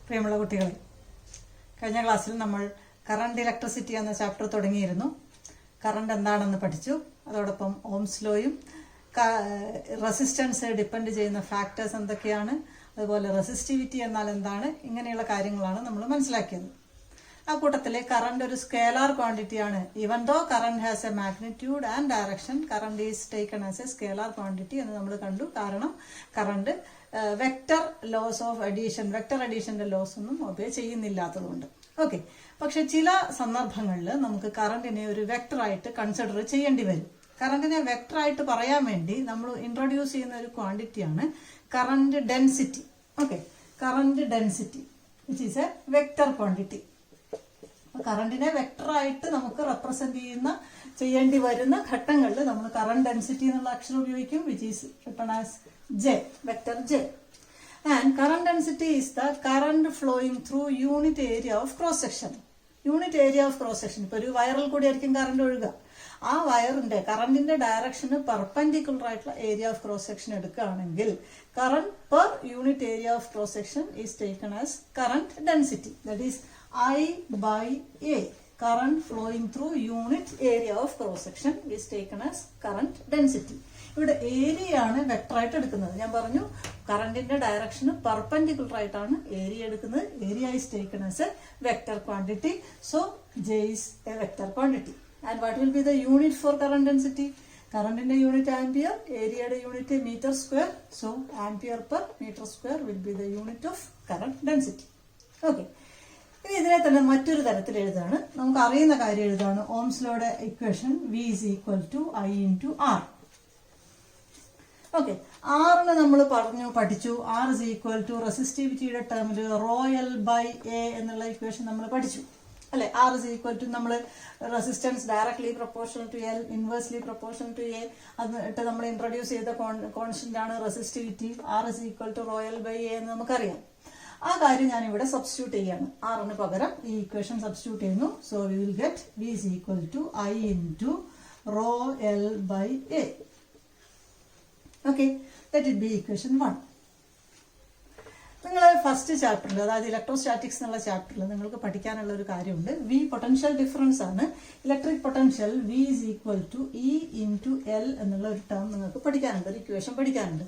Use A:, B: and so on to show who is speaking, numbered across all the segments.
A: പ്രിയമുള്ള കുട്ടികളെ, കഴിഞ്ഞ ക്ലാസ്സിൽ നമ്മൾ കറണ്ട് ഇലക്ട്രിസിറ്റി എന്ന ചാപ്റ്റർ തുടങ്ങിയിരുന്നു. കറണ്ട് എന്താണെന്ന് പഠിച്ചു. അതോടൊപ്പം ഓംസ് ലോയും റെസിസ്റ്റൻസ് ഡിപ്പെൻഡ് ചെയ്യുന്ന ഫാക്ടേഴ്സ് എന്തൊക്കെയാണ്, അതുപോലെ റെസിസ്റ്റിവിറ്റി എന്നാൽ എന്താണ്, ഇങ്ങനെയുള്ള കാര്യങ്ങളാണ് നമ്മൾ മനസ്സിലാക്കിയത്. ആ കൂട്ടത്തിലെ കറണ്ട് ഒരു സ്കേലാർ ക്വാണ്ടിറ്റി ആണ്. Even though current has a magnitude and direction, current is taken as a scalar quantity എന്ന് നമ്മൾ കണ്ടു. കാരണം current vector laws of addition, vector അഡീഷന്റെ ലോസ് ഒന്നും ഒബേ ചെയ്യുന്നില്ലാത്തതുകൊണ്ട്. ഓക്കെ, പക്ഷെ ചില സന്ദർഭങ്ങളിൽ നമുക്ക് കറണ്ടിനെ ഒരു വെക്ടറായിട്ട് കൺസിഡർ ചെയ്യേണ്ടി വരും. കറണ്ടിനെ വെക്ടറായിട്ട് പറയാൻ വേണ്ടി നമ്മൾ ഇൻട്രൊഡ്യൂസ് ചെയ്യുന്ന ഒരു ക്വാണ്ടിറ്റിയാണ് current density. Okay, current density which is a vector quantity. കറണ്ടിനെ വെക്ടറായിട്ട് നമുക്ക് റെപ്രസെന്റ് ചെയ്യേണ്ടി വരുന്ന ഘട്ടങ്ങളിൽ നമ്മൾ കറണ്ട് ഡെൻസിറ്റി എന്നുള്ള അക്ഷരം ഉപയോഗിക്കും, which is written as J, vector J. And current density is the current flowing through unit area of cross section. Unit area of cross section. ഇപ്പൊ ഒരു വയറിൽ കൂടി ആയിരിക്കും കറണ്ട് ഒഴുകുക. ആ വയറിന്റെ കറണ്ടിന്റെ ഡയറക്ഷന് പെർപെൻഡിക്കുലർ ആയിട്ടുള്ള ഏരിയ ഓഫ് ക്രോസ് സെക്ഷൻ എടുക്കുകയാണെങ്കിൽ current per unit area of cross section is taken as current density. That is I/A. Current flowing through unit area of cross section is taken as current density. ഇവിടെ area ആണ് vector ആയിട്ട് എടുക്കുന്നത്. ഞാൻ പറഞ്ഞു കറണ്ടിന്റെ ഡയറക്ഷന് perpendicular ആയിട്ടാണ് area എടുക്കുന്നത്. Area is taken as a vector quantity. So J is a vector quantity. And what will be the unit for current density? കറണ്ടിന്റെ യൂണിറ്റ് ആംപിയർ, ഏരിയയുടെ unit metre square. So ampere per metre square will be the unit of current density. Okay, ഇനി ഇതിനെ തന്നെ മറ്റൊരു തരത്തിൽ എഴുതാണ്. നമുക്ക് അറിയുന്ന കാര്യം എഴുതാണ്. Ohm's ലോയുടെ equation V is equal to I into R. Okay, ആറിന് നമ്മൾ പഠിച്ചു. R is equal to റെസിസ്റ്റിവിറ്റിയുടെ ടേമിൽ ρL by A എന്നുള്ള ഇക്വേഷൻ നമ്മൾ പഠിച്ചു അല്ലെ. R is equal to നമ്മൾ resistance directly proportional to L, inversely proportional to A, അതിട്ട് നമ്മൾ ഇൻട്രൊഡ്യൂസ് ചെയ്ത കോൺസ്റ്റന്റ് ആണ് resistivity. R is equal to ρL by A എന്ന് നമുക്കറിയാം. ആ കാര്യം ഞാൻ ഇവിടെ സബ്സ്റ്റിറ്റ്യൂട്ട് ചെയ്യാണ്. ആറിന് പകരം ഈ ഇക്വേഷൻ സബ്സ്റ്റിറ്റ്യൂട്ട് ചെയ്യുന്നു. So we will get V is equal to I into ρL by A. Okay, that will be equation 1. നിങ്ങൾ ഫസ്റ്റ് ചാപ്റ്ററിൽ, അതായത് ഇലക്ട്രോസ്റ്റാറ്റിക്സ് എന്നുള്ള ചാപ്റ്ററിൽ നിങ്ങൾക്ക് പഠിക്കാനുള്ള ഒരു കാര്യമുണ്ട്. V പൊട്ടൻഷ്യൽ ഡിഫറൻസ് ആണ്. Electric potential V is equal to E into L എന്നുള്ള ഒരു ടേം നിങ്ങൾക്ക് പഠിക്കാനുണ്ട്, ഒരു ഇക്വേഷൻ പഠിക്കാനുണ്ട്.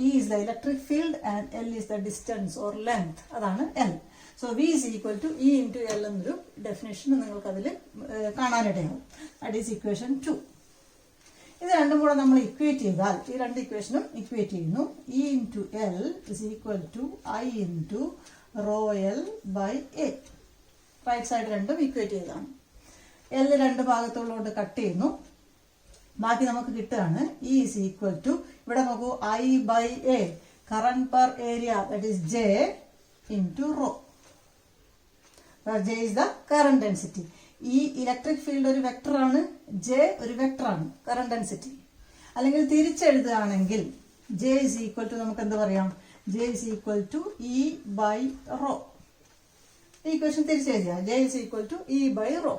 A: E is the electric field and L is the distance or length. അതാണ് L. So V is equal to E into L എന്നൊരു definition നിങ്ങൾക്ക് അതിൽ കാണാനിടയാവും. That is equation 2. ഇത് രണ്ടും കൂടെ നമ്മൾ ഇക്വേറ്റ് ചെയ്താൽ, ഈ രണ്ട് ഇക്വേഷനും ഇക്വേറ്റ് ചെയ്യുന്നു. E into L is equal to I into ρL by A. Right side രണ്ടും ഇക്വേറ്റ് ചെയ്താണ്. L രണ്ട് ഭാഗത്തുള്ളതുകൊണ്ട് കട്ട് ചെയ്യുന്നു. ബാക്കി നമുക്ക് കിട്ടുകയാണ് E is equal to, ഇവിടെ നോക്കൂ, I by A, current per area, that is J into ρ, where J is the current density. ഈ ഇലക്ട്രിക് ഫീൽഡ് ഒരു വെക്ടറാണ്, J ഒരു വെക്ടറാണ്, കറണ്ട് ഡെൻസിറ്റി. അല്ലെങ്കിൽ തിരിച്ചെഴുതുകയാണെങ്കിൽ J is equal to, നമുക്ക് എന്ത് പറയാം, J is equal to E by ρ. ഈ equation തിരിച്ചെഴുതിയാൽ J is equal to E by ρ.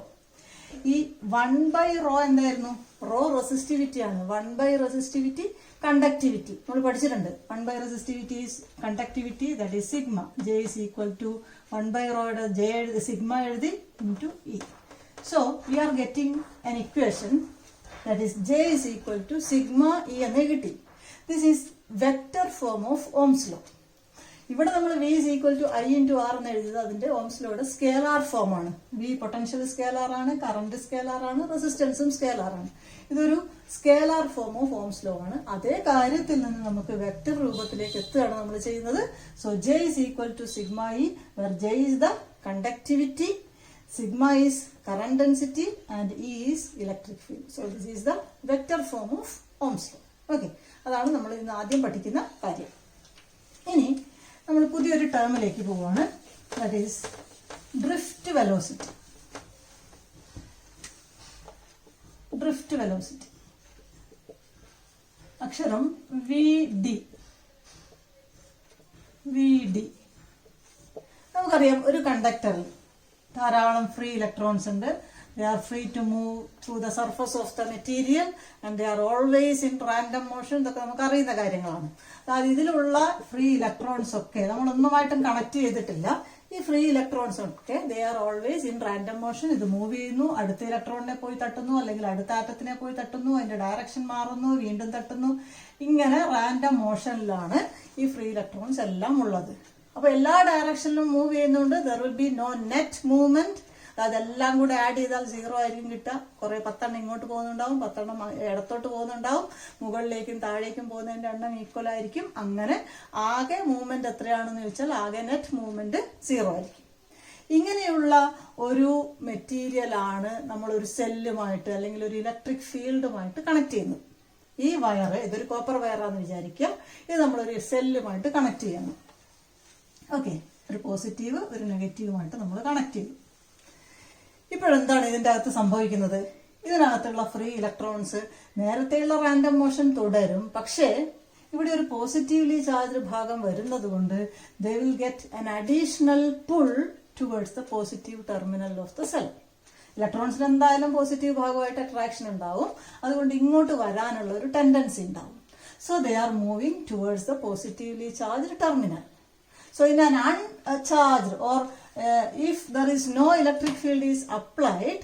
A: ഈ 1 by ρ എന്തായിരുന്നു? റോ റെസിസ്റ്റിവിറ്റി ആണ്. 1 by റെസിസ്റ്റിവിറ്റി കണ്ടക്ടിവിറ്റി നമ്മൾ പഠിച്ചിട്ടുണ്ട്. 1 by resistivity is conductivity, that is sigma. J is equal to 1 by റോയുടെ J എഴുതി, sigma എഴുതി, into E. So we are getting an equation that is J is equal to sigma E എന്ന് കിട്ടി. This is vector form of Ohm's law. ഇവിടെ നമ്മൾ V is equal to I into R എന്ന് എഴുതിയത് അതിന്റെ Ohm's ലോയുടെ scalar form ആണ്. V potential scalar ആണ്, കറണ്ട് സ്കേലാർ ആണ്, റെസിസ്റ്റൻസും സ്കേലാർ ആണ്. ഇതൊരു scalar form of Ohm's law ആണ്. അതേ കാര്യത്തിൽ നിന്ന് നമുക്ക് വെക്ടർ രൂപത്തിലേക്ക് എത്തുകയാണ് നമ്മൾ ചെയ്യുന്നത്. So J is equal to sigma E, where J is the conductivity, sigma is current density and E is electric field. So this is the vector form of Ohm's law. Okay, അതാണ് നമ്മൾ ഇന്ന് ആദ്യം പഠിക്കുന്ന കാര്യം. ഇനി നമ്മൾ പുതിയൊരു ടേമിലേക്ക് പോവുകയാണ്. That is drift velocity. Drift velocity അക്ഷരം VD. നമുക്കറിയാം, ഒരു കണ്ടക്ടറിൽ ധാരാളം ഫ്രീ ഇലക്ട്രോൺസ് ഉണ്ട്. they are free to move through the surface of the material and they are always in random motion. ഇതൊക്കെ നമുക്ക് അറിയുന്ന കാര്യങ്ങളാണ്. അതായത് ഇതിലുള്ള ഫ്രീ ഇലക്ട്രോൺസ് ഒക്കെ നമ്മളൊന്നുമായിട്ടും കണക്ട് ചെയ്തിട്ടില്ല. ഈ ഫ്രീ ഇലക്ട്രോൺസ് ഒക്കെ they are always in random motion. ഇത് മൂവ് ചെയ്യുന്നു, അടുത്ത ഇലക്ട്രോണിനെ പോയി തട്ടുന്നു, അല്ലെങ്കിൽ അടുത്ത ആറ്റത്തിനെ പോയി തട്ടുന്നു, അതിന്റെ ഡയറക്ഷൻ മാറുന്നു, വീണ്ടും തട്ടുന്നു. ഇങ്ങനെ റാൻഡം മോഷനിലാണ് ഈ ഫ്രീ ഇലക്ട്രോൺസ് എല്ലാം ഉള്ളത്. അപ്പൊ എല്ലാ ഡയറക്ഷനിലും മൂവ് ചെയ്യുന്നുണ്ട്. There will be no net movement. അതെല്ലാം കൂടെ ആഡ് ചെയ്താൽ 0 ആയിരിക്കും കിട്ടുക. കുറെ 10 എണ്ണം ഇങ്ങോട്ട് പോകുന്നുണ്ടാവും, 10 എണ്ണം ഇടത്തോട്ട് പോകുന്നുണ്ടാവും, മുകളിലേക്കും താഴേക്കും പോകുന്നതിന്റെ എണ്ണം ഈക്വൽ ആയിരിക്കും. അങ്ങനെ ആകെ മൂവ്മെന്റ് എത്രയാണെന്ന് ചോദിച്ചാൽ ആകെ നെറ്റ് മൂവ്മെന്റ് 0 ആയിരിക്കും. ഇങ്ങനെയുള്ള ഒരു മെറ്റീരിയൽ ആണ് നമ്മൾ ഒരു സെല്ലുമായിട്ട് അല്ലെങ്കിൽ ഒരു ഇലക്ട്രിക് ഫീൽഡുമായിട്ട് കണക്ട് ചെയ്യുന്നത്. ഈ വയർ, ഇതൊരു കോപ്പർ വയറാന്ന് വിചാരിക്കുക, ഇത് നമ്മളൊരു സെല്ലുമായിട്ട് കണക്ട് ചെയ്യണം. ഓക്കെ, ഒരു പോസിറ്റീവ് ഒരു നെഗറ്റീവുമായിട്ട് നമ്മൾ കണക്ട് ചെയ്യും. ഇപ്പോഴെന്താണ് ഇതിൻ്റെ അകത്ത് സംഭവിക്കുന്നത്? ഇതിനകത്തുള്ള ഫ്രീ ഇലക്ട്രോൺസ് നേരത്തെയുള്ള റാൻഡം മോഷൻ തുടരും. പക്ഷേ ഇവിടെ ഒരു പോസിറ്റീവ്ലി ചാർജ്ഡ് ഭാഗം വരുന്നത് കൊണ്ട് they will get an additional pull towards the positive terminal of the cell. ഇലക്ട്രോൺസിന് എന്തായാലും പോസിറ്റീവ് ഭാഗമായിട്ട് അട്രാക്ഷൻ ഉണ്ടാവും. അതുകൊണ്ട് ഇങ്ങോട്ട് വരാനുള്ള ഒരു ടെൻഡൻസി ഉണ്ടാവും. So they are moving towards the positively charged terminal. So in an uncharged or if there is no electric field is applied,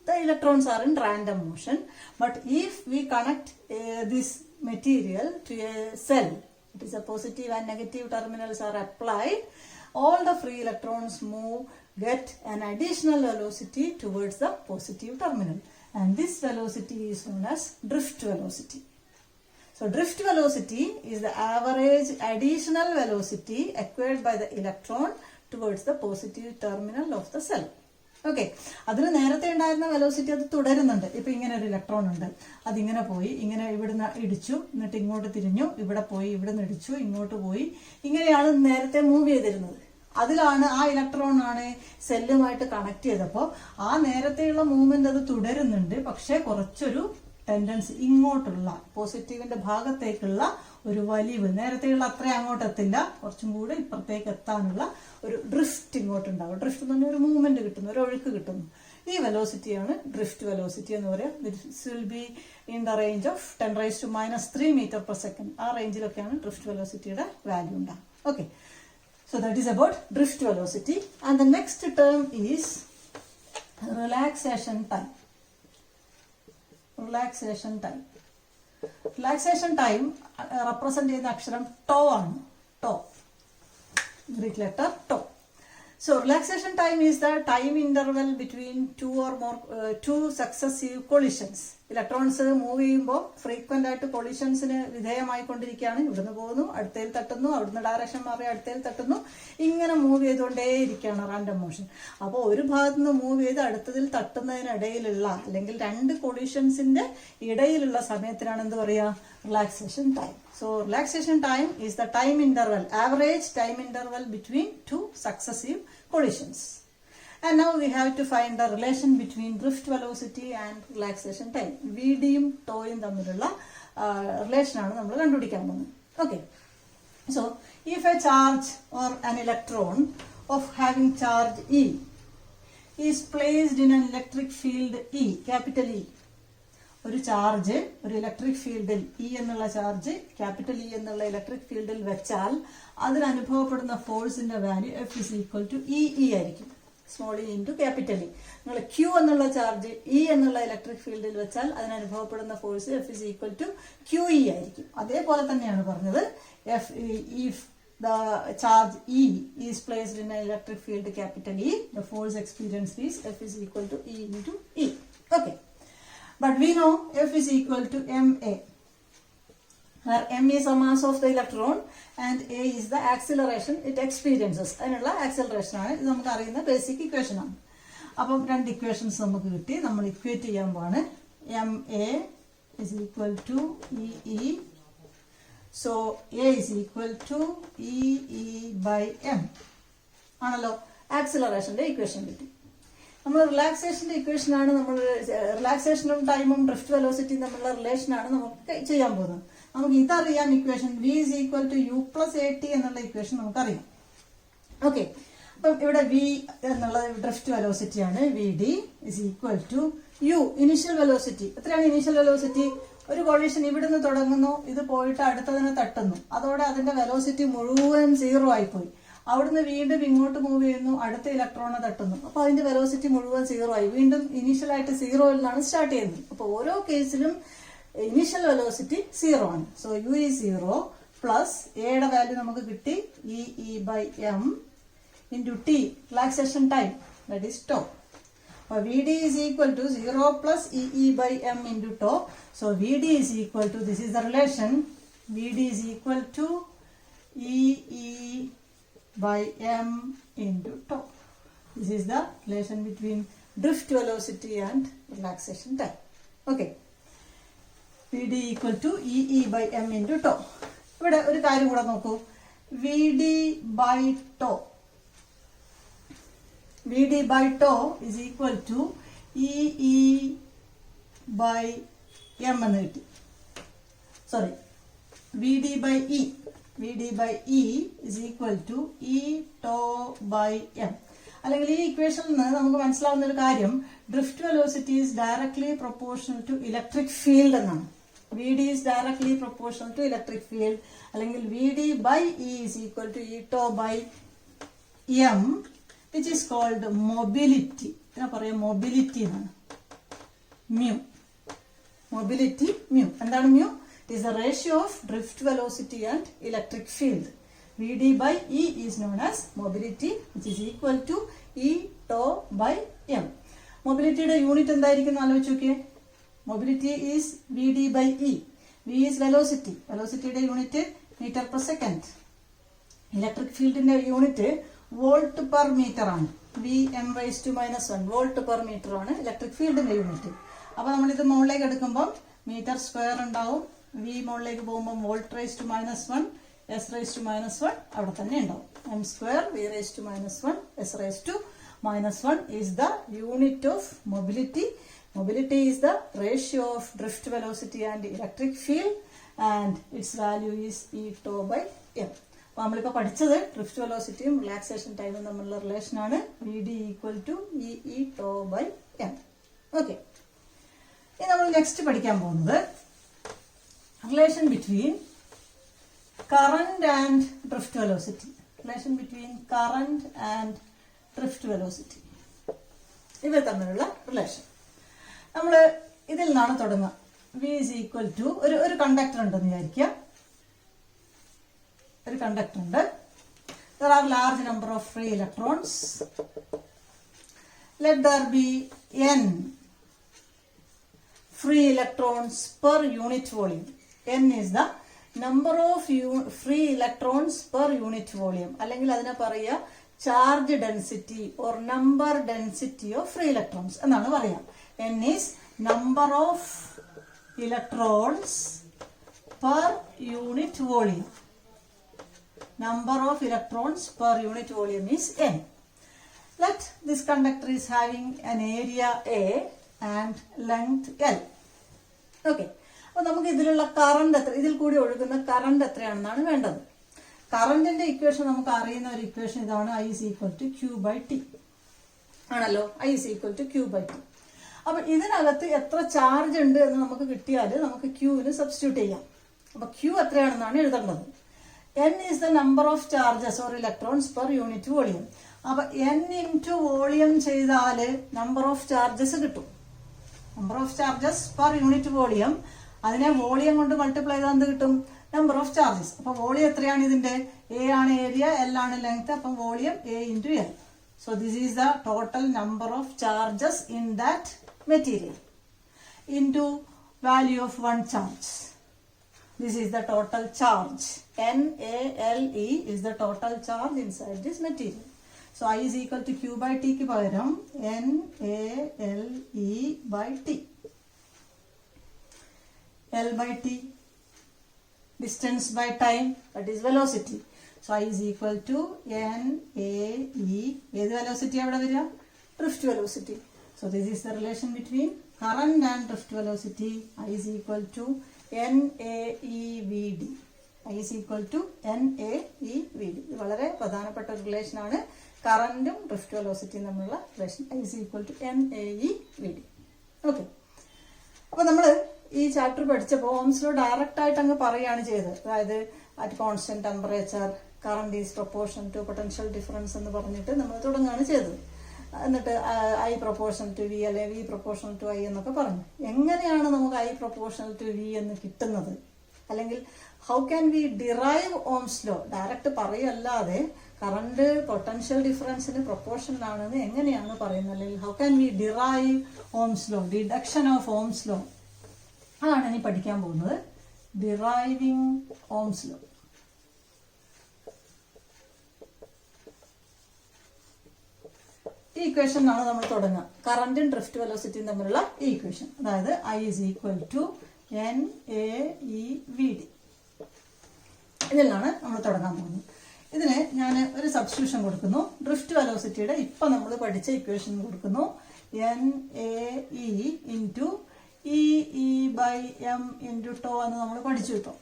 A: the electrons are in random motion. But if we connect this material to a cell, it is a positive and negative terminals are applied, all the free electrons get an additional velocity towards the positive terminal. And this velocity is known as drift velocity. So drift velocity is the average additional velocity acquired by the electron towards the positive terminal of the cell. Okay, അതിന് നേരത്തെ ഉണ്ടായിരുന്ന velocity അത് തുടരുന്നുണ്ട്. ഇപ്പൊ ഇങ്ങനെ ഒരു electron ഉണ്ട്, അതിങ്ങനെ പോയി, ഇങ്ങനെ ഇവിടുന്ന് ഇടിച്ചു, എന്നിട്ട് ഇങ്ങോട്ട് തിരിഞ്ഞു, ഇവിടെ പോയി, ഇവിടുന്ന് ഇടിച്ചു, ഇങ്ങോട്ട് പോയി, ഇങ്ങനെയാണ് നേരത്തെ മൂവ് ചെയ്തിരുന്നത്. അതിലാണ് ആ ഇലക്ട്രോൺ ആണ് സെല്ലുമായിട്ട് കണക്ട് ചെയ്തപ്പോൾ ആ നേരത്തെയുള്ള മൂവ്മെന്റ് അത് തുടരുന്നുണ്ട്. പക്ഷെ കുറച്ചൊരു ടെൻഡൻസി ഇങ്ങോട്ടുള്ള പോസിറ്റീവിന്റെ ഭാഗത്തേക്കുള്ള ഒരു വലിവ്, നേരത്തെയുള്ള അത്ര അങ്ങോട്ട് എത്തില്ല, കുറച്ചും കൂടെ ഇപ്പുറത്തേക്ക് എത്താനുള്ള ഒരു ഡ്രിഫ്റ്റ് ഇങ്ങോട്ടുണ്ടാവും. ഡ്രിഫ്റ്റ് എന്ന് പറഞ്ഞാൽ ഒരു മൂവ്മെന്റ് കിട്ടുന്നു, ഒരു ഒഴുക്ക് കിട്ടുന്നു. ഈ വെലോസിറ്റിയാണ് ഡ്രിഫ്റ്റ് വെലോസിറ്റി എന്ന് പറയാം. This will be in the range of 10⁻³ metre per second. ആ റേഞ്ചിലൊക്കെയാണ് ഡ്രിഫ്റ്റ് വെലോസിറ്റിയുടെ വാല്യൂ ഉണ്ടാകും. Okay, so that is about drift velocity. And the next term is relaxation time. Relaxation time. Relaxation time represent ചെയ്യുന്ന അക്ഷരം tau ആണ്. Tau, Greek letter tau. So relaxation time is the time interval between two successive collisions. Electrons move ചെയ്യുമ്പോൾ frequent ആയിട്ട് കൊളിഷൻസിന് വിധേയമായിക്കൊണ്ടിരിക്കുകയാണ്. ഇവിടുന്ന് പോകുന്നു, അടുത്തേൽ തട്ടുന്നു, അവിടുന്ന് direction മാറി അടുത്തേൽ തട്ടുന്നു, ഇങ്ങനെ മൂവ് ചെയ്തുകൊണ്ടേയിരിക്കുകയാണ് റാൻഡം മോഷൻ. അപ്പോൾ ഒരു ഭാഗത്ത് നിന്ന് മൂവ് ചെയ്ത് അടുത്തതിൽ തട്ടുന്നതിനിടയിലുള്ള അല്ലെങ്കിൽ രണ്ട് കൊളിഷൻസിന്റെ ഇടയിലുള്ള സമയത്തിനാണ് എന്ത് പറയുക? Relaxation time. So relaxation time is the time interval, average time interval between two successive collisions. And now we have to find the relation between drift velocity and relaxation time. VDയും ടോയും തമ്മിലുള്ള relation ആണ് നമ്മൾ കണ്ടുപിടിക്കാൻ പോകുന്നത്. Okay. So if a charge or an electron of having charge E is placed in an electric field E, capital E, ഒരു charge ഒരു electric ഫീൽഡിൽ e എന്നുള്ള charge capital E എന്നുള്ള ഇലക്ട്രിക് ഫീൽഡിൽ വെച്ചാൽ അതിന് അനുഭവപ്പെടുന്ന ഫോഴ്സിന്റെ value F is equal to e ആയിരിക്കും. Small e into capital E. നിങ്ങൾ ക്യൂ എന്നുള്ള ചാർജ് ഇ എന്നുള്ള ഇലക്ട്രിക് ഫീൽഡിൽ വെച്ചാൽ അതിന് അനുഭവപ്പെടുന്ന force F is equal to Q E ആയിരിക്കും. അതേപോലെ തന്നെയാണ് പറഞ്ഞത്, if the charge E is placed in an electric field capital E, the force experienced is F is equal to E into E. Okay. But we know F is equal to ma, where m is the mass of the electron and a is the acceleration it experiences. അതിനുള്ള acceleration ആണ്. ഇത് നമുക്ക് അറിയുന്ന basic equation ആണ്. അപ്പം രണ്ട് equations നമുക്ക് കിട്ടി. നമ്മൾ ഇക്വേറ്റ് ചെയ്യാൻ പോവാണ്. ma is equal to ee. So a is equal to ee by m ആണല്ലോ. ആക്സിലറേഷന്റെ ഇക്വേഷൻ കിട്ടി. നമ്മൾ റിലാക്സേഷന്റെ ഇക്വേഷൻ ആണ്, നമ്മൾ റിലാക്സേഷനും ടൈമും ഡ്രിഫ്റ്റ് വെലോസിറ്റിയും തമ്മിലുള്ള റിലേഷൻ ആണ് നമുക്ക് ചെയ്യാൻ പോകുന്നത്. നമുക്ക് ഇതറിയാം, equation v is equal to u plus at എന്നുള്ള ഇക്വേഷൻ നമുക്കറിയാം. ഓക്കെ, അപ്പം ഇവിടെ v എന്നുള്ളത് ഡ്രിഫ്റ്റ് വെലോസിറ്റി ആണ്. vd is equal to u initial velocity. എത്രയാണ് ഇനിഷ്യൽ വെലോസിറ്റി? ഒരു കൊളീഷൻ ഇവിടുന്ന് തുടങ്ങുന്നു, ഇത് പോയിട്ട് അടുത്തതിനെ തട്ടുന്നു, അതോടെ അതിന്റെ വെലോസിറ്റി മുഴുവൻ 0 ആയിപ്പോയി. അവിടുന്ന് വീണ്ടും ഇങ്ങോട്ട് മൂവ് ചെയ്യുന്നു, അടുത്ത ഇലക്ട്രോണെ തട്ടുന്നു, അപ്പൊ അതിന്റെ വെലോസിറ്റി മുഴുവൻ 0 ആയി. വീണ്ടും ഇനീഷ്യൽ ആയിട്ട് 0-ൽ നിന്നാണ് സ്റ്റാർട്ട് ചെയ്യുന്നത്. അപ്പൊ ഓരോ കേസിലും ഇനീഷ്യൽ വെലോസിറ്റി 0 ആണ്. സോ u is 0 പ്ലസ് എയുടെ വാല്യൂ നമുക്ക് കിട്ടി E/m into t relaxation time, that is tau. അപ്പോൾ vd is equal to 0 plus E/m into tau. So vd is equal to, this is the relation, vd is equal to E/m into tau. This is the relation between drift velocity and relaxation time. Okay. vd equal to E/m into tau. ഇവിടെ ഒരു കാര്യം കൂടെ നോക്കൂ. vd by tau. vd by tau is equal to E/m എന്ന് കിട്ടി. Sorry, vd by e. vd by e is equal to E tau by m. അല്ലെങ്കിൽ ഈ ഇക്വേഷനിൽ നിന്ന് നമുക്ക് മനസ്സിലാവുന്ന ഒരു കാര്യം, drift velocity is directly proportional to electric field എന്നാണ്. vd is directly proportional to electric field. അല്ലെങ്കിൽ vd by e is equal to E tau by m, which is called mobility. ഇതിനെ പറയാം mobility എന്നാണ്. mu. Mobility mu. എന്താണ് mu? It is the ratio of drift velocity and electric field. vd by e is known as mobility, which is equal to E tau by m. മൊബിലിറ്റിയുടെ unit എന്തായിരിക്കും ആലോചിച്ച് നോക്കിയേ. Mobility is vd by e. v is velocity. വെലോസിറ്റിയുടെ unit metre per second. Electric ഫീൽഡിന്റെ unit volt per metre ആണ്. Vm⁻⁻⁻1 volt per metre ആണ് electric ഫീൽഡിന്റെ unit. അപ്പൊ നമ്മളിത് മുകളിലേക്ക് എടുക്കുമ്പോൾ മീറ്റർ സ്ക്വയർ ഉണ്ടാവും. v മുകളിലേക്ക് പോകുമ്പോൾ വോൾട്ട്⁻⁻1 s⁻⁻1 അവിടെ തന്നെ ഉണ്ടാവും. m² v⁻⁻1 s⁻⁻1 is the unit of mobility. Mobility is the ratio of drift velocity and electric field, and its value is E tau by m. അപ്പോൾ നമ്മളിപ്പോൾ പഠിച്ചത് ഡ്രിഫ്റ്റ് വെലോസിറ്റിയും റിലാക്സേഷൻ ടൈമും തമ്മിലുള്ള റിലേഷൻ ആണ്. vd equal to E tau by m. Okay, ഇനി നമ്മൾ next പഠിക്കാൻ പോകുന്നത് relation between current and drift velocity. Relation between current and drift velocity, ഇവ തമ്മിലുള്ള റിലേഷൻ. നമ്മൾ ഇതിൽ നിന്നാണ് തുടങ്ങുക. v is equal to ഒരു കണ്ടക്ടർ ഉണ്ടെന്ന് വിചാരിക്കുക. ഒരു കണ്ടക്ടർ ഉണ്ട്. there are large number of free electrons. let there be n free electrons per unit volume. n is the number of free electrons per unit volume. അല്ലെങ്കിൽ അതിനെ പറയുക charge density or number density of free electrons എന്നാണ് പറയുക. n is number of electrons per unit volume. Number of electrons per unit volume is n. Let this conductor is having an area A and length L. Okay. അപ്പോൾ നമുക്ക് ഇതിലുള്ള current എത്ര, ഇതിൽ കൂടി ഒഴുകുന്ന current എത്രയാണെന്നാണ് വേണ്ടത്. കറണ്ടിന്റെ ഇക്വേഷൻ നമുക്ക് അറിയുന്ന ഒരു ഇക്വേഷൻ ഇതാണ്. I is equal to Q by T ആണല്ലോ. I is equal to Q by T. അപ്പൊ ഇതിനകത്ത് എത്ര ചാർജ് ഉണ്ട് എന്ന് നമുക്ക് കിട്ടിയാൽ നമുക്ക് ക്യൂവിന് സബ്സ്റ്റിറ്റ്യൂട്ട് ചെയ്യാം. അപ്പൊ ക്യൂ എത്രയാണെന്നാണ് എഴുതേണ്ടത്. n is the number of charges or electrons per unit volume. അപ്പൊ n into വോളിയം ചെയ്താൽ നമ്പർ ഓഫ് ചാർജസ് കിട്ടും. Number of charges per unit volume, അതിനെ വോളിയം കൊണ്ട് മൾട്ടിപ്ലൈ ചെയ്താൽ എന്ത് കിട്ടും? Number of charges. അപ്പൊ വോളിയം എത്രയാണ് ഇതിന്റെ? എ ആണ് ഏരിയ, എൽ ആണ് ലെങ്ത്. അപ്പം volume A into L. So this is the total number of charges in that material into value of one charge. This is the total charge. NaLe is the total charge inside this material. So I is equal to Q by T ki pagaram NaLe by T. L by T, distance by time, that is velocity. So I is equal to NaE. ഏത് velocity അവിടെ വരിക? Drift velocity. So this is the relation between current and drift velocity. I is equal to NaEVD. I is equal to NaEVD. ഇത് വളരെ പ്രധാനപ്പെട്ട ഒരു relation ആണ്. കറന്റും drift വെലോസിറ്റിയും തമ്മിലുള്ള relation. I is equal to NaEVD. Okay, അപ്പൊ നമ്മൾ ഈ ചാപ്റ്റർ പഠിച്ചപ്പോൾ ഓംസ് ലോ ഡയറക്റ്റ് ആയിട്ട് അങ്ങ് പറയുകയാണ് ചെയ്തത്. അതായത് at constant temperature current is proportion to potential difference എന്ന് പറഞ്ഞിട്ട് നമ്മൾ തുടങ്ങുകയാണ് ചെയ്തത്. എന്നിട്ട് ഐ പ്രൊപ്പോർഷണൽ ടു വി അല്ലെ വി പ്രൊപ്പോർഷണൽ ടു ഐ എന്നൊക്കെ പറഞ്ഞു. എങ്ങനെയാണ് നമുക്ക് ഐ പ്രൊപ്പോർഷണൽ ടു വി എന്ന് കിട്ടുന്നത്? അല്ലെങ്കിൽ how can we derive Ohm's law? Direct പറയല്ലാതെ കറണ്ട് പൊട്ടൻഷ്യൽ ഡിഫറൻസിന് പ്രൊപ്പോർഷനിലാണെന്ന് എങ്ങനെയാണ് പറയുന്നത്? അല്ലെങ്കിൽ how can we derive Ohm's law, deduction of Ohm's law, അതാണ് ഇനി പഠിക്കാൻ പോകുന്നത്. Deriving Ohm's law. ഈ ഇക്വേഷനാണ് നമ്മൾ തുടങ്ങുക. കറന്റും ഡ്രിഫ്റ്റ് വെലോസിറ്റിയും തമ്മിലുള്ള ഈ ഇക്വേഷൻ, അതായത് I is equal to NaEVD. ഇതിലാണ് നമ്മൾ തുടങ്ങാൻ പോകുന്നത്. ഇതിന് ഞാൻ ഒരു സബ്സ്റ്റിറ്റ്യൂഷൻ കൊടുക്കുന്നു. ഡ്രിഫ്റ്റ് വെലോസിറ്റിയുടെ ഇപ്പൊ നമ്മൾ പഠിച്ച ഇക്വേഷൻ കൊടുക്കുന്നു. NaE into EE/m into to എന്ന് നമ്മൾ പഠിച്ചു കിട്ടും.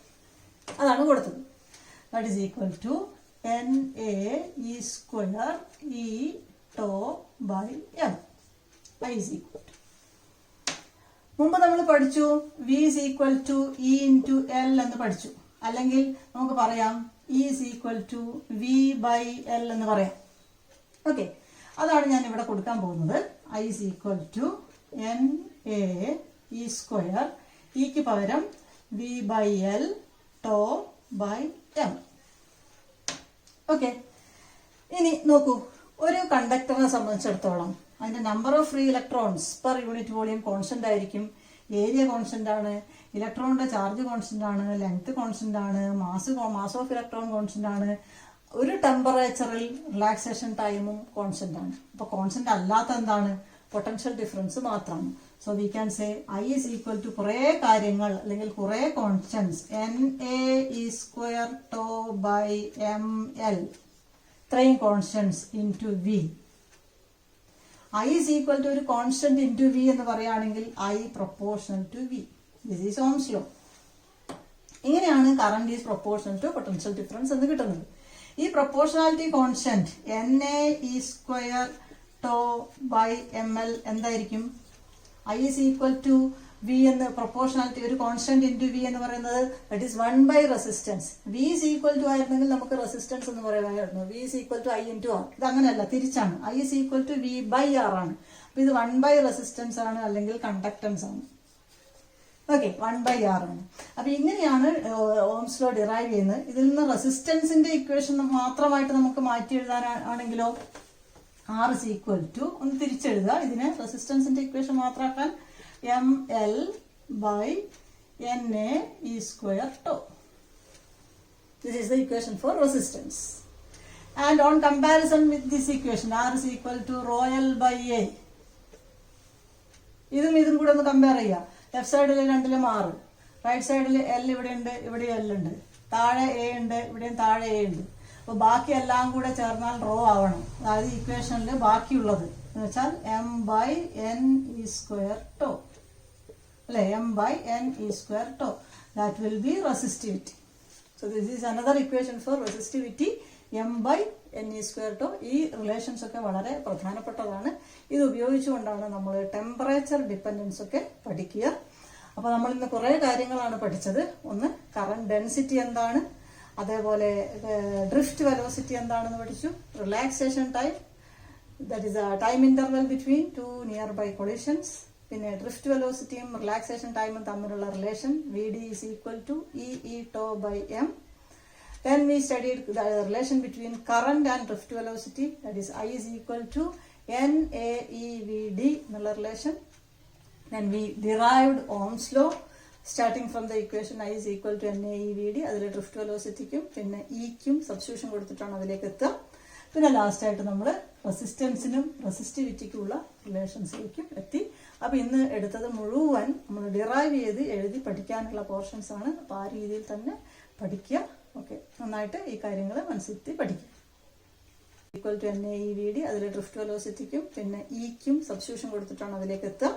A: അതാണ് കൊടുത്തത്. That is equal to NaE square E tau by m. I is equal to. മുമ്പ് നമ്മൾ പഠിച്ചു V is equal to E into L എന്ന് പഠിച്ചു. അല്ലെങ്കിൽ നമുക്ക് പറയാം E is equal to V by L എന്ന് പറയാം. ഓക്കെ, അതാണ് ഞാൻ ഇവിടെ കൊടുക്കാൻ പോകുന്നത്. I is equal to NaE square ഇക്ക് പകരം V by L tau by m. Okay, ഇനി നോക്കൂ, ഒരു കണ്ടക്ടറിനെ സംബന്ധിച്ചിടത്തോളം അതിന്റെ number of free electrons per unit volume constant ആയിരിക്കും. ഏരിയ കോൺസ്റ്റന്റ് ആണ്, ഇലക്ട്രോണിന്റെ ചാർജ് കോൺസ്റ്റന്റ് ആണ്, ലെങ്ത് കോൺസ്റ്റന്റ് ആണ്, മാസ് ഓഫ് ഇലക്ട്രോൺ കോൺസ്റ്റന്റ് ആണ്. ഒരു ടെമ്പറേച്ചറിൽ റിലാക്സേഷൻ ടൈമും കോൺസ്റ്റന്റ് ആണ്. അപ്പൊ കോൺസ്റ്റന്റ് അല്ലാത്ത എന്താണ്? പൊട്ടൻഷ്യൽ ഡിഫറൻസ് മാത്രമാണ്. So we can say I is equal to കുറെ കാര്യങ്ങൾ അല്ലെങ്കിൽ കുറെ constants NaE square tau by ml, ഇത്രയും constants into V. I is equal to ഒരു കോൺസ്റ്റന്റ് ഇൻറ്റു V എന്ന് പറയുകയാണെങ്കിൽ I proportional to V. This is Ohm's law. ഇങ്ങനെയാണ് current is proportional to potential difference എന്ന് കിട്ടുന്നത്. ഈ proportionality constant NaE square tau by ml എന്തായിരിക്കും? I is equal to V എന്ന് proportionality ഒരു കോൺസ്റ്റന്റ് ഇൻറ്റു V എന്ന് പറയുന്നത് that is 1 by resistance. V is equal to ആയിരുന്നെങ്കിൽ നമുക്ക് റെസിസ്റ്റൻസ് എന്ന് പറയുമായിരുന്നു. V is equal to I into R. ഇത് അങ്ങനെയല്ല, തിരിച്ചാണ്. I is equal to V by R ആണ്. അപ്പൊ ഇത് 1 ബൈ റെസിസ്റ്റൻസ് ആണ് അല്ലെങ്കിൽ കണ്ടക്ടൻസ് ആണ്. ഓക്കെ, 1 ബൈ R ആണ്. അപ്പൊ ഇങ്ങനെയാണ് ഓംസ് ലോ ഡിറൈവ് ചെയ്യുന്നത്. ഇതിൽ നിന്ന് റെസിസ്റ്റൻസിന്റെ ഇക്വേഷൻ മാത്രമായിട്ട് നമുക്ക് മാറ്റി എഴുതാനാണെങ്കിലോ R is equal to, ഒന്ന് തിരിച്ചെഴുതുക ഇതിനെ, റെസിസ്റ്റൻസിന്റെ equation മാത്രമാക്കാൻ ml by NaE square tau. This is the equation for resistance. And on comparison with this equation, R is equal to rho L by A. ഇതും കൂടെ ഒന്ന് compare ചെയ്യാം. Left സൈഡിൽ രണ്ടിലും R, right സൈഡിൽ L ഇവിടെ ഉണ്ട്, ഇവിടെ L ഉണ്ട്, താഴെ A ഉണ്ട്, ഇവിടെയും താഴെ A ഉണ്ട്. അപ്പൊ ബാക്കി എല്ലാം കൂടെ ചേർന്നാൽ റോ ആവണം. അതായത് ഇക്വേഷനിൽ ബാക്കിയുള്ളത് എന്ന് വെച്ചാൽ m by NE square tau. അല്ലെ, m by NE square tau. That will be resistivity. So this is another equation for resistivity, m by NE square tau. ഈ റിലേഷൻസ് ഒക്കെ വളരെ പ്രധാനപ്പെട്ടതാണ്. ഇത് ഉപയോഗിച്ചുകൊണ്ടാണ് നമ്മൾ ടെമ്പറേച്ചർ ഡിപ്പെൻഡൻസ് ഒക്കെ പഠിക്കുക. അപ്പൊ നമ്മൾ ഇന്ന് കുറെ കാര്യങ്ങളാണ് പഠിച്ചത്. ഒന്ന്, കറന്റ് ഡെൻസിറ്റി എന്താണ്, അതേപോലെ ഡ്രിഫ്റ്റ് വെലോസിറ്റി എന്താണെന്ന് പഠിച്ചു, relaxation time, that is a time interval between two nearby collisions. പിന്നെ ഡ്രിഫ്റ്റ് വെലോസിറ്റിയും റിലാക്സേഷൻ ടൈമും തമ്മിലുള്ള relation VD is equal to EE tau by m. Then we studied the relation between current and drift velocity, that is I is equal to NaEVD എന്നുള്ള relation. Then we derived Ohm's law starting from the equation I is equal to NaEVD. അതിലെ drift വെലോസിറ്റിക്കും പിന്നെ ഇക്കും substitution കൊടുത്തിട്ടാണ് അതിലേക്ക് എത്തുക. പിന്നെ last ആയിട്ട് നമ്മൾ റെസിസ്റ്റൻസിനും റെസിസ്റ്റിവിറ്റിക്കുള്ള റിലേഷൻസിലേക്കും എത്തി. അപ്പൊ ഇന്ന് എടുത്തത് മുഴുവൻ നമ്മൾ ഡിറൈവ് ചെയ്ത് എഴുതി പഠിക്കാനുള്ള പോർഷൻസ് ആണ്. അപ്പൊ ആ രീതിയിൽ തന്നെ പഠിക്കുക. ഓക്കെ, നന്നായിട്ട് ഈ കാര്യങ്ങൾ മനസ്സിലെത്തി പഠിക്കുക. ഈക്വൽ ടു NaEVD, അതിലെ ഡ്രിഫ്റ്റ് വെലോസിറ്റിക്കും പിന്നെ ഇക്കും സബ്സ്റ്റിറ്റ്യൂഷൻ കൊടുത്തിട്ടാണ് അതിലേക്ക് എത്തുക.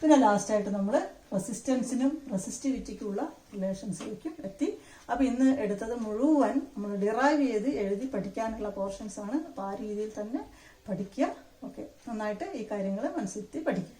A: പിന്നെ ലാസ്റ്റ് ആയിട്ട് നമ്മൾ റെസിസ്റ്റൻസിനും റെസിസ്റ്റിവിറ്റിക്കുള്ള റിലേഷൻസിലേക്കും എത്തി. അപ്പം ഇന്ന് എടുത്തത് മുഴുവൻ നമ്മൾ ഡിറൈവ് ചെയ്ത് എഴുതി പഠിക്കാനുള്ള പോർഷൻസ് ആണ്. അപ്പോൾ ആ രീതിയിൽ തന്നെ പഠിക്കുക. ഓക്കെ, നന്നായിട്ട് ഈ കാര്യങ്ങൾ മനസ്സിലെത്തി പഠിക്കുക.